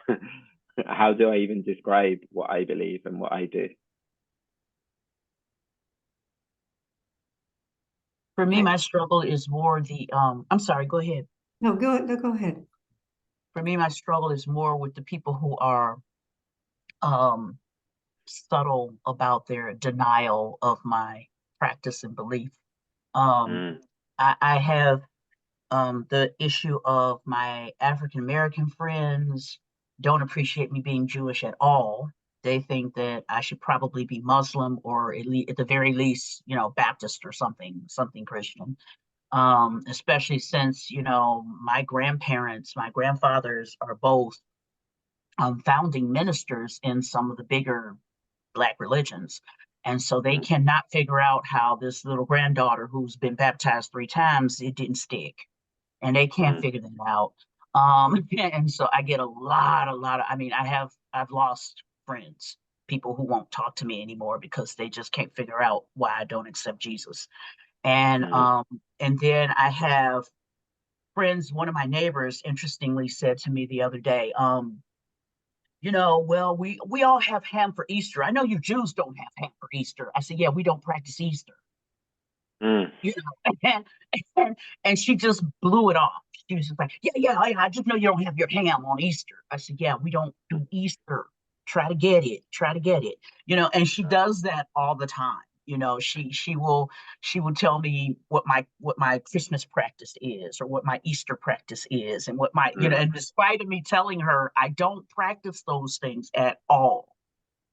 how do I even describe what I believe and what I do? For me, my struggle is more the I'm sorry, go ahead. No, go ahead. For me, my struggle is more with the people who are um subtle about their denial of my practice and belief. Mm, I have the issue of my African American friends don't appreciate me being Jewish at all. they think that I should probably be Muslim, or at the very least, Baptist or something Christian. Especially since, my grandfathers are both founding ministers in some of the bigger Black religions. And so they cannot figure out how this little granddaughter who's been baptized 3 times, it didn't stick. And they can't figure that out. And so I get a lot of, I've lost friends, people who won't talk to me anymore because they just can't figure out why I don't accept Jesus. And then I have friends. One of my neighbors interestingly said to me the other day, well, we all have ham for Easter. I know you Jews don't have ham for Easter. I said, yeah, we don't practice Easter. And, and she just blew it off. She was just like, yeah, I just know you don't have your ham on Easter. I said, yeah, we don't do Easter. Try to get it. And she does that all the time. She will tell me what my Christmas practice is, or what my Easter practice is, and what my and despite of me telling her I don't practice those things at all,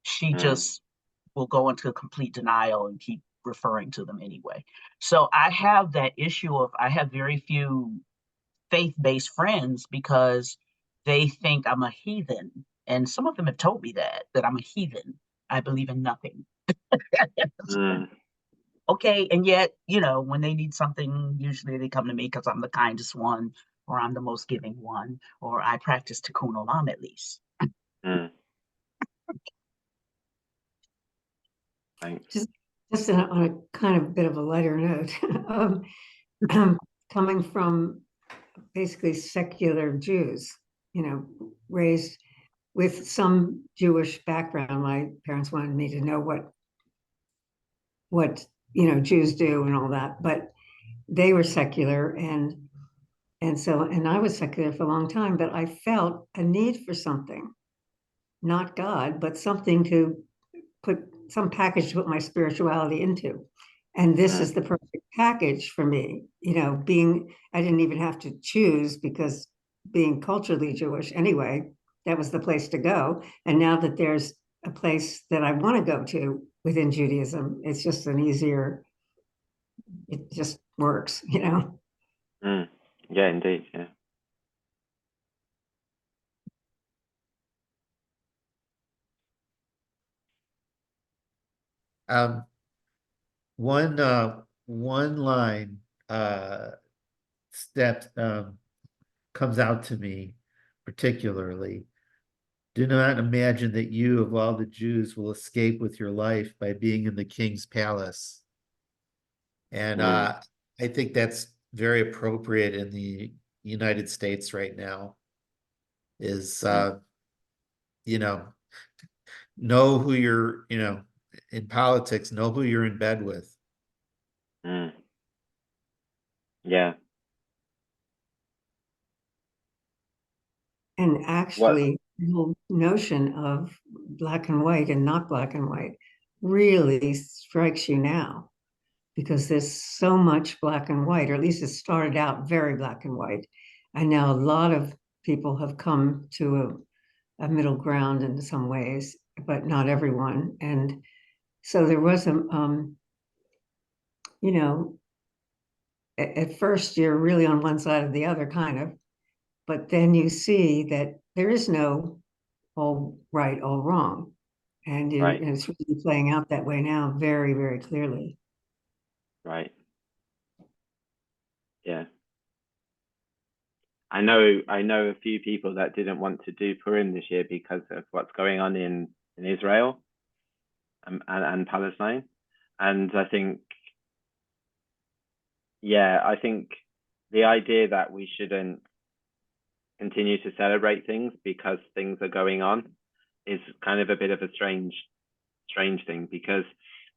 she just will go into complete denial and keep referring to them anyway. So I have that issue of, I have very few faith-based friends because they think I'm a heathen. And some of them have told me that I'm a heathen. I believe in nothing. Okay. And yet, when they need something, usually they come to me because I'm the kindest one, or I'm the most giving one, or I practice Tikkun Olam at least. Thanks. Just on a kind of bit of a lighter note, coming from basically secular Jews, raised with some Jewish background. My parents wanted me to know what Jews do and all that, but they were secular, and I was secular for a long time, but I felt a need for something, not God, but something to put some package to put my spirituality into. And this is the perfect package for me, I didn't even have to choose, because being culturally Jewish anyway, that was the place to go. And now that there's a place that I want to go to within Judaism, it's just it just works, Yeah, indeed. Yeah. One line step comes out to me particularly. Do not imagine that you, of all the Jews, will escape with your life by being in the king's palace. And I think that's very appropriate in the United States right now, is, know who you're, in politics, know who you're in bed with. Yeah. And actually, the whole notion of black and white and not black and white really strikes you now, because there's so much black and white, or at least it started out very black and white. And now a lot of people have come to a middle ground in some ways, but not everyone. And so there was at first you're really on one side or the other, kind of, but then you see that there is no all right, all wrong. And it's really playing out that way now very, very clearly. Right. Yeah. I know a few people that didn't want to do Purim this year because of what's going on in Israel and Palestine. And I think the idea that we shouldn't continue to celebrate things because things are going on is kind of a bit of a strange thing, because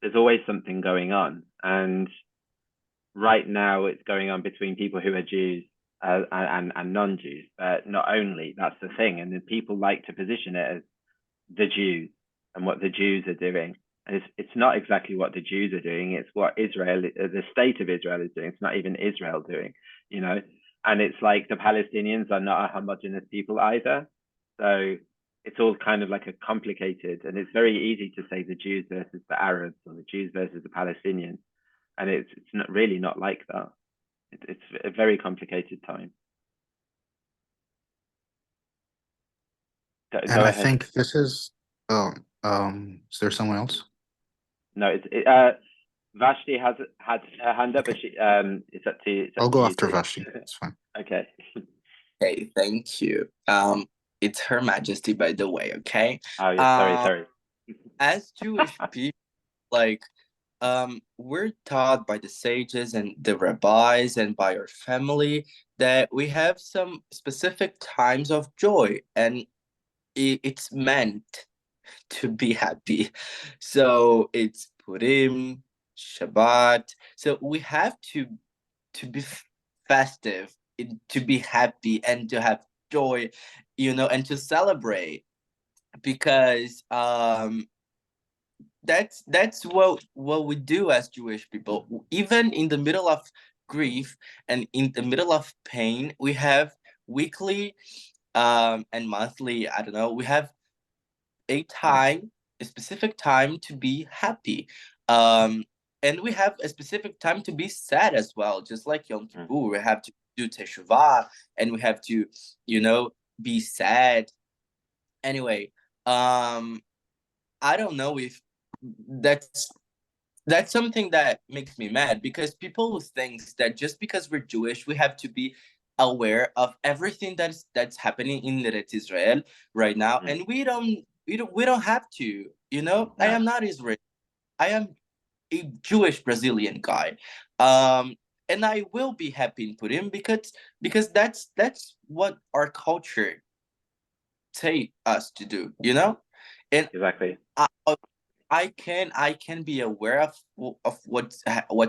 there's always something going on. And right now it's going on between people who are Jews and non-Jews. But not only, that's the thing. And then people like to position it as the Jews and what the Jews are doing. And it's not exactly what the Jews are doing. It's what the state of Israel is doing. It's not even Israel doing, And it's like the Palestinians are not a homogenous people either. So it's all kind of like a complicated, and it's very easy to say the Jews versus the Arabs or the Jews versus the Palestinians, and it's not really not like that. It's a very complicated time. And Go I ahead. think this is is there someone else? No, Vashti has had her hand up, but it's up to I'll go you after two. Vashti. It's fine. Okay. Hey, thank you. It's Her Majesty, by the way, okay? Oh yeah, sorry. As Jewish people, like, we're taught by the sages and the rabbis and by our family that we have some specific times of joy, and it's meant to be happy. So it's Purim, Shabbat. So we have to be festive, to be happy, and to have joy, and to celebrate, because that's what we do as Jewish people. Even in the middle of grief and in the middle of pain, we have weekly and monthly, I don't know, we have a specific time to be happy. And we have a specific time to be sad as well, just like Yom Kippur. We have to do teshuvah, and we have to, be sad. Anyway, I don't know if that's something that makes me mad, because people think that just because we're Jewish, we have to be aware of everything that's happening in Eretz Israel right now, and we don't have to. No. I am not Israeli. I am a Jewish Brazilian guy, and I will be happy in Purim, because that's what our culture take us to do. And Exactly. I can be aware of what's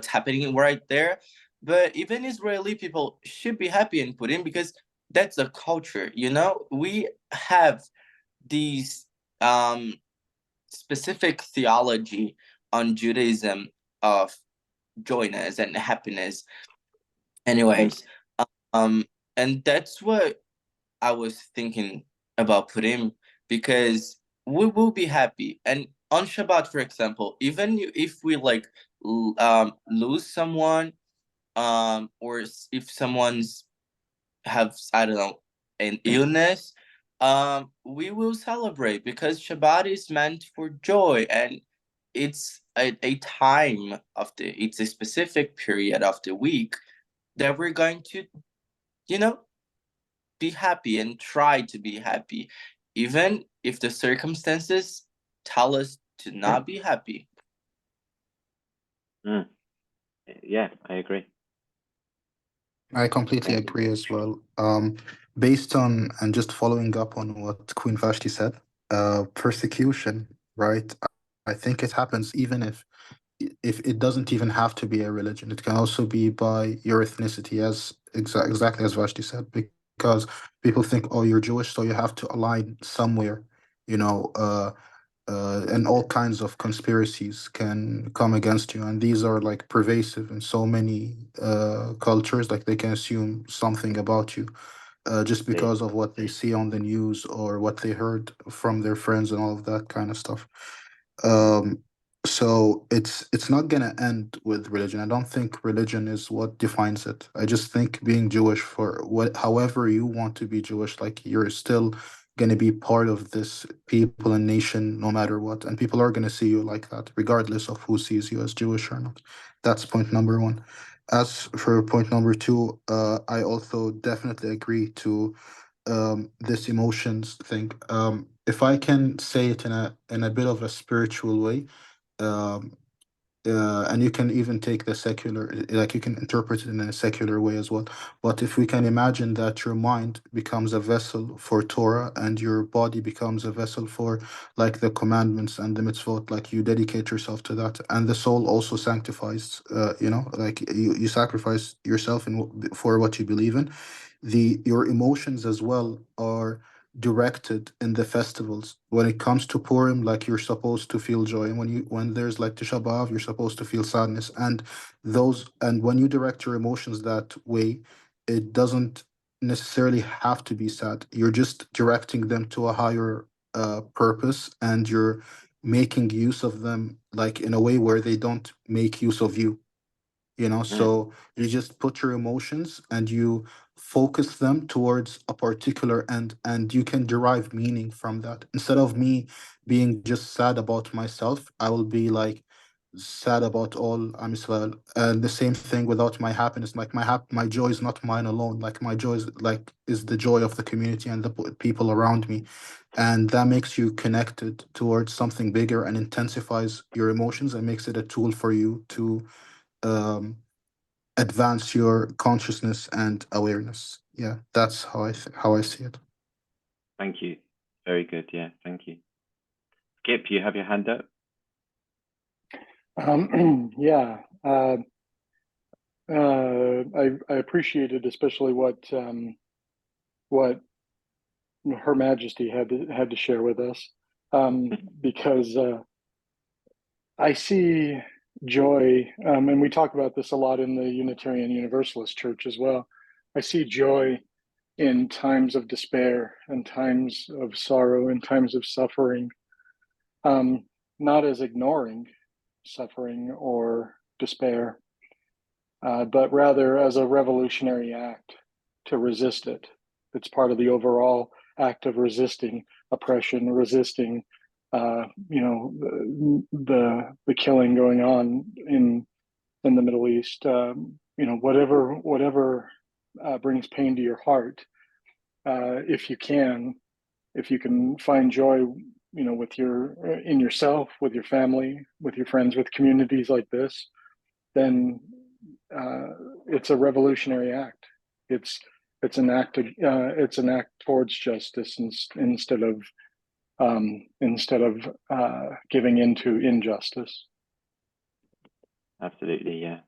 happening right there, but even Israeli people should be happy in Purim, because that's a culture. We have these specific theology on Judaism of joyness and happiness. Anyways, and that's what I was thinking about Purim, because we will be happy. And on Shabbat, for example, even if we lose someone, or if someone's have, I don't know, an illness, we will celebrate, because Shabbat is meant for joy, and it's a time it's a specific period of the week that we're going to, be happy and try to be happy, even if the circumstances tell us to not be happy. Yeah, I agree. I completely agree as well. Based on and just following up on what Queen Vashti said, persecution, right? I think it happens even if it doesn't even have to be a religion. It can also be by your ethnicity, as exactly as Vashti said, because people think, oh, you're Jewish, so you have to align somewhere, you know, and all kinds of conspiracies can come against you, and these are like pervasive in so many cultures. Like they can assume something about you just because of what they see on the news or what they heard from their friends and all of that kind of stuff. Um, so it's not gonna end with religion. I don't think religion is what defines it. I just think being Jewish, for however you want to be Jewish, like you're still gonna be part of this people and nation no matter what, and people are gonna see you like that, regardless of who sees you as Jewish or not. That's point number one. As for point number two, I also definitely agree to this emotions thing. If I can say it in a bit of a spiritual way, um, and you can even take the secular, like you can interpret it in a secular way as well. But if we can imagine that your mind becomes a vessel for Torah and your body becomes a vessel for like the commandments and the mitzvot, like you dedicate yourself to that, and the soul also sanctifies, like you sacrifice yourself for what you believe in. Your emotions as well are directed in the festivals. When it comes to Purim, like you're supposed to feel joy, and when there's like Tisha B'av, you're supposed to feel sadness. And when you direct your emotions that way, it doesn't necessarily have to be sad. You're just directing them to a higher purpose, and you're making use of them like in a way where they don't make use of you. So you just put your emotions and you focus them towards a particular end, and you can derive meaning from that. Instead of me being just sad about myself, I will be like sad about all Am Israel. And the same thing without my happiness, like my joy is not mine alone, like my joy is the joy of the community and the people around me. And that makes you connected towards something bigger and intensifies your emotions and makes it a tool for you to um, advance your consciousness and awareness. Yeah, that's how I see it. Thank you. Very good. Yeah, thank you. Skip, you have your hand up. Yeah, I appreciated especially what Her Majesty had to share with us, because I see joy, and we talk about this a lot in the Unitarian Universalist Church as well. I see joy in times of despair and times of sorrow and times of suffering, not as ignoring suffering or despair, but rather as a revolutionary act to resist it. It's part of the overall act of resisting oppression, resisting, the killing going on in the Middle East. Whatever brings pain to your heart, if you can find joy, in yourself, with your family, with your friends, with communities like this, then it's a revolutionary act. It's an act. It's an act towards justice instead of giving into injustice. Absolutely, yeah.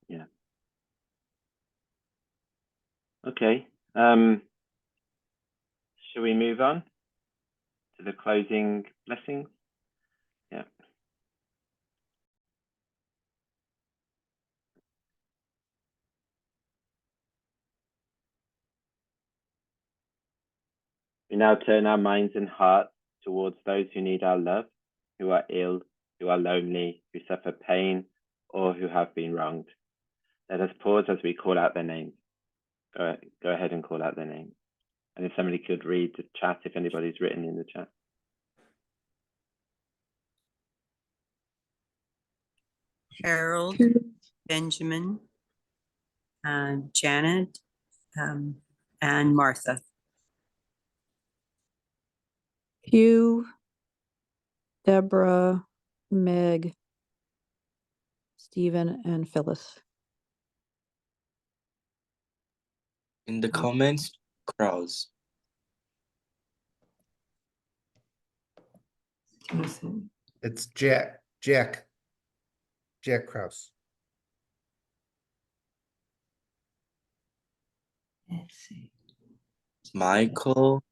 Yeah. Okay. Shall we move on to the closing blessings? Yeah. We now turn our minds and hearts towards those who need our love, who are ill, who are lonely, who suffer pain, or who have been wronged. Let us pause as we call out their names. Go ahead and call out their names. And if somebody could read the chat, if anybody's written in the chat. Harold, Benjamin, Janet, and Martha. Hugh, Deborah, Meg, Stephen, and Phyllis. In the comments, Kraus. It's Jack Krause. Let's see. Michael,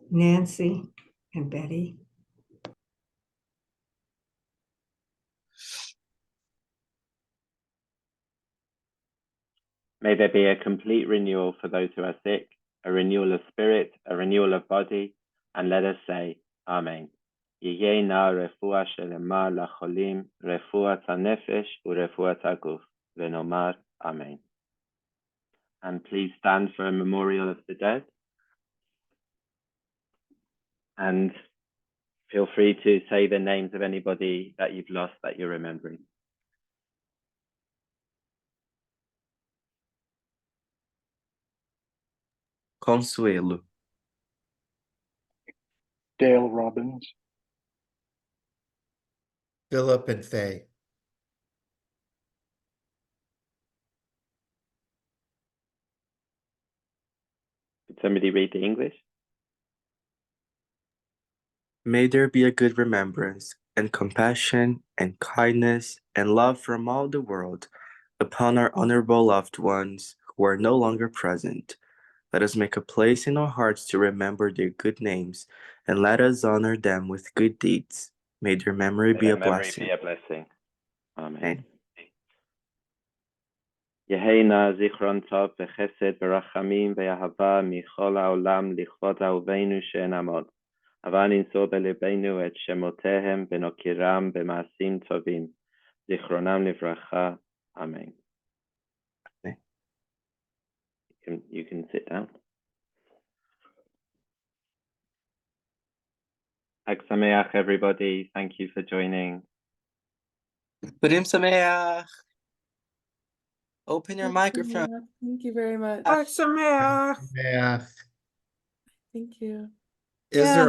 Nancy and Betty. May there be a complete renewal for those who are sick, a renewal of spirit, a renewal of body, and let us say, Amen. יהיה נא רפואה שלמה לחולים, רפואת הנפש ורפואת הגוף, ונאמר Amen. And please stand for a memorial of the dead. And feel free to say the names of anybody that you've lost that you're remembering. Consuelo, Dale Robbins, Philip and Faye. Could somebody read the English? may there be a good remembrance, and compassion, and kindness, and love from all the world upon our honorable loved ones who are no longer present. Let us make a place in our hearts to remember their good names, and let us honor them with good deeds. May their memory be a blessing. Amen. יהיינה זיכרון טוב וחסד ורחמים ואהבה מכל העולם לכבוד אהובינו שנעמוד. הבה ננצור בלבנו את שמותיהם ונוקירם במעשים טובים. זיכרונם לברכה. Amen. You can sit down. Chag Sameach, everybody. Thank you for joining. Purim Sameach. Open your microphone. Thank you very much. Chag Sameach. Yeah. Thank you. Is there